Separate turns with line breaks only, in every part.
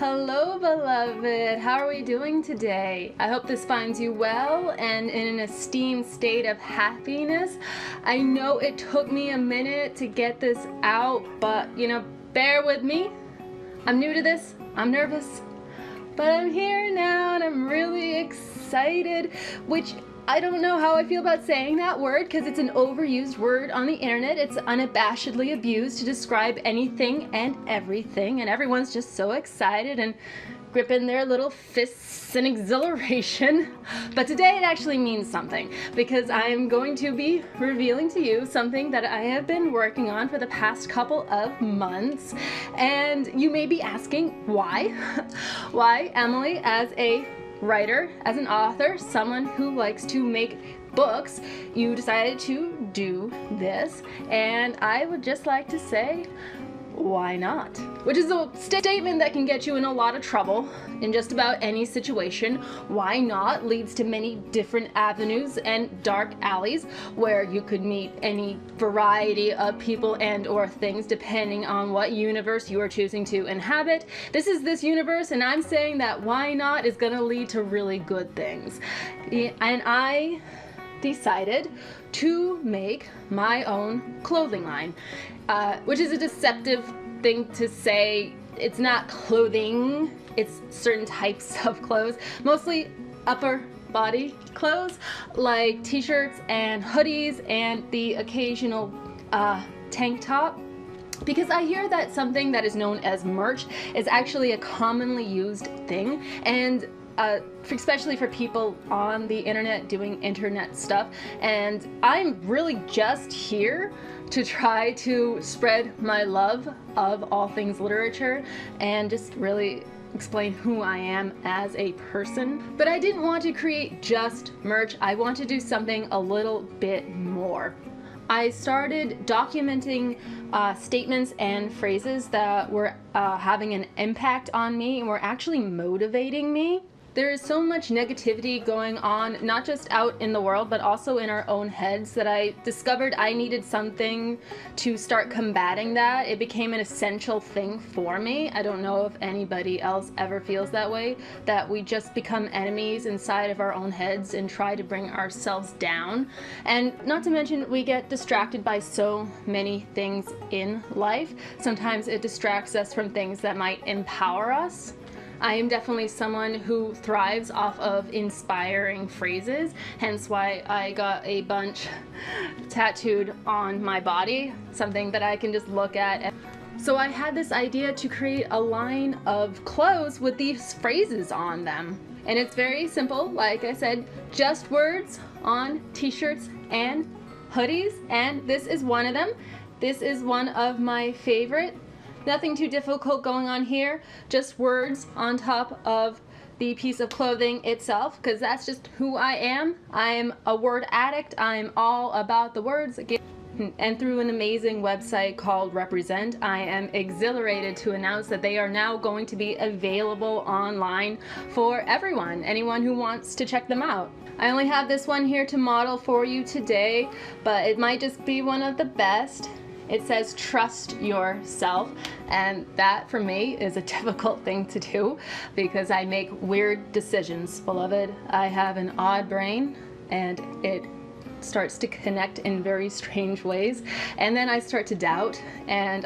Hello, beloved. How are we doing today? I hope this finds you well and in an esteemed state of happiness. I know it took me a minute to get this out, but bear with me. I'm new to this. I'm nervous, but I'm here now and I'm really excited, which I don't know how I feel about saying that word because it's an overused word on the internet. It's unabashedly abused to describe anything and everything, and everyone's just so excited and gripping their little fists in exhilaration. But today it actually means something because I'm going to be revealing to you something that I have been working on for the past couple of months. And you may be asking why? Why, Emily, as a writer, as an author, someone who likes to make books, you decided to do this, and I would just like to say, why not? Which is a statement that can get you in a lot of trouble in just about any situation. Why not leads to many different avenues and dark alleys where you could meet any variety of people and or things depending on what universe you are choosing to inhabit. This is this universe, and I'm saying that why not is gonna lead to really good things. And I decided to make my own clothing line, which is a deceptive thing to say. It's not clothing, it's certain types of clothes, mostly upper body clothes like t-shirts and hoodies and the occasional tank top. Because I hear that something that is known as merch is actually a commonly used thing, and especially for people on the internet doing internet stuff, and I'm really just here to try to spread my love of all things literature and just really explain who I am as a person. But I didn't want to create just merch. I want to do something a little bit more. I started documenting statements and phrases that were having an impact on me and were actually motivating me. There is so much negativity going on, not just out in the world, but also in our own heads, that I discovered I needed something to start combating that. It became an essential thing for me. I don't know if anybody else ever feels that way, that we just become enemies inside of our own heads and try to bring ourselves down. And not to mention, we get distracted by so many things in life. Sometimes it distracts us from things that might empower us. I am definitely someone who thrives off of inspiring phrases, hence why I got a bunch tattooed on my body, something that I can just look at. So I had this idea to create a line of clothes with these phrases on them. And it's very simple, like I said, just words on t-shirts and hoodies, and this is one of them. This is one of my favorite. Nothing too difficult going on here, just words on top of the piece of clothing itself, because that's just who I am. I am a word addict. I'm all about the words. And through an amazing website called Represent, I am exhilarated to announce that they are now going to be available online for everyone, anyone who wants to check them out. I only have this one here to model for you today, but it might just be one of the best. It says, trust yourself, and that for me is a difficult thing to do because I make weird decisions, beloved. I have an odd brain and it starts to connect in very strange ways, and then I start to doubt, and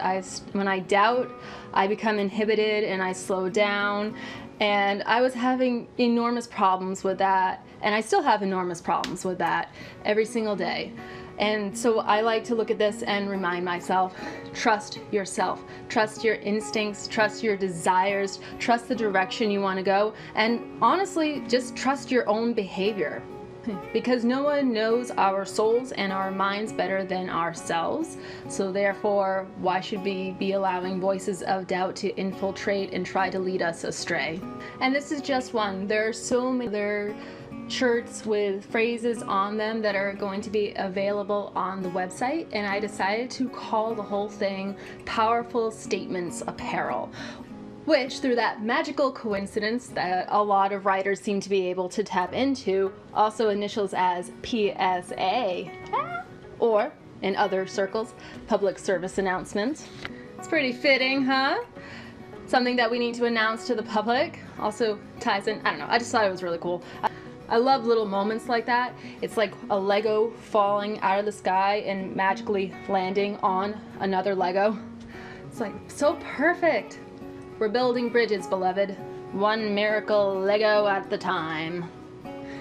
when I doubt, I become inhibited and I slow down, and I was having enormous problems with that, and I still have enormous problems with that every single day. And so I like to look at this and remind myself, trust yourself, trust your instincts, trust your desires, trust the direction you want to go, and honestly, just trust your own behavior. Because no one knows our souls and our minds better than ourselves. So therefore, why should we be allowing voices of doubt to infiltrate and try to lead us astray? And this is just one. There are so many other shirts with phrases on them that are going to be available on the website, and I decided to call the whole thing Powerful Statements Apparel, which, through that magical coincidence that a lot of writers seem to be able to tap into, also initials as PSA, or in other circles, public service announcement. It's pretty fitting, huh? something that we need to announce to the public. Also ties in, I don't know, I just thought it was really cool. I love little moments like that. It's like a Lego falling out of the sky and magically landing on another Lego. It's like so perfect. We're building bridges, beloved. One miracle Lego at the time.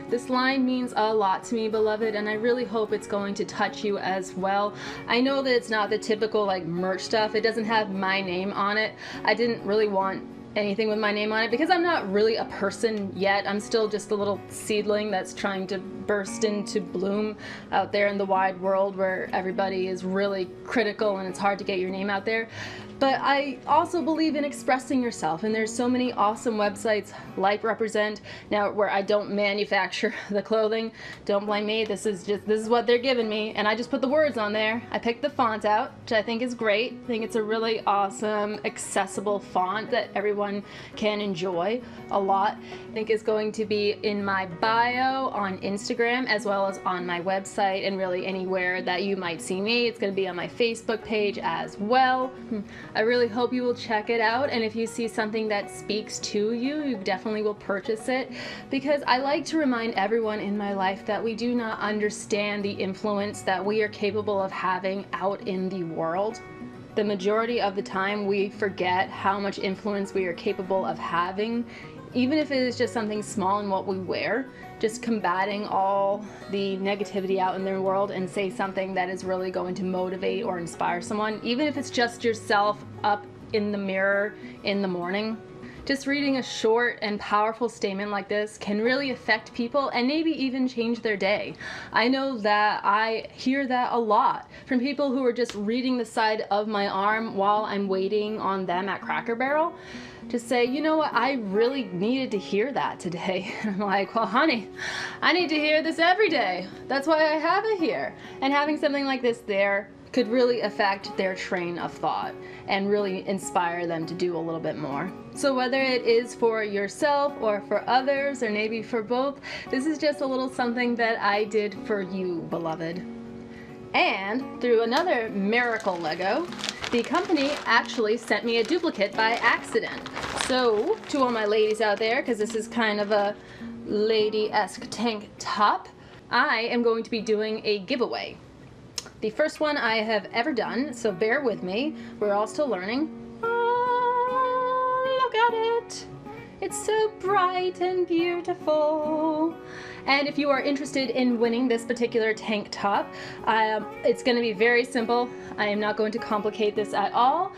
This line means a lot to me, beloved, and I really hope it's going to touch you as well. I know that it's not the typical like merch stuff. It doesn't have my name on it. I didn't really want anything with my name on it because I'm not really a person yet. I'm still just a little seedling that's trying to burst into bloom out there in the wide world where everybody is really critical and it's hard to get your name out there. But I also believe in expressing yourself, and there's so many awesome websites like Represent now where I don't manufacture the clothing. Don't blame me. This is what they're giving me, and I just put the words on there. I picked the font out, which I think is great. I think it's a really awesome, accessible font that everyone can enjoy a lot. I think it's going to be in my bio on Instagram as well as on my website and really anywhere that you might see me. It's going to be on my Facebook page as well. I really hope you will check it out, and if you see something that speaks to you, you definitely will purchase it, because I like to remind everyone in my life that we do not understand the influence that we are capable of having out in the world. The majority of the time we forget how much influence we are capable of having, even if it is just something small in what we wear. Just combating all the negativity out in their world and say something that is really going to motivate or inspire someone, even if it's just yourself up in the mirror in the morning. Just reading a short and powerful statement like this can really affect people and maybe even change their day. I know that I hear that a lot from people who are just reading the side of my arm while I'm waiting on them at Cracker Barrel. Just say, you know what, I really needed to hear that today. And I'm like, well, honey, I need to hear this every day. That's why I have it here. And having something like this there could really affect their train of thought and really inspire them to do a little bit more. So whether it is for yourself or for others or maybe for both, this is just a little something that I did for you, beloved. And through another miracle Lego, the company actually sent me a duplicate by accident. So to all my ladies out there, because this is kind of a lady-esque tank top, I am going to be doing a giveaway. The first one I have ever done, so bear with me. We're all still learning. Oh, look at it. It's so bright and beautiful. And if you are interested in winning this particular tank top, it's going to be very simple. I am not going to complicate this at all.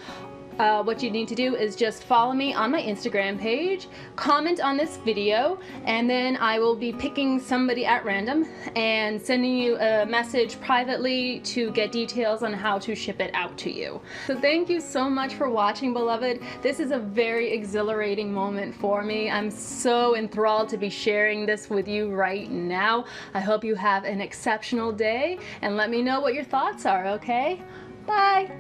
What you need to do is just follow me on my Instagram page, comment on this video, and then I will be picking somebody at random and sending you a message privately to get details on how to ship it out to you. So thank you so much for watching, beloved. This is a very exhilarating moment for me. I'm so enthralled to be sharing this with you right now. I hope you have an exceptional day, and let me know what your thoughts are, okay? Bye!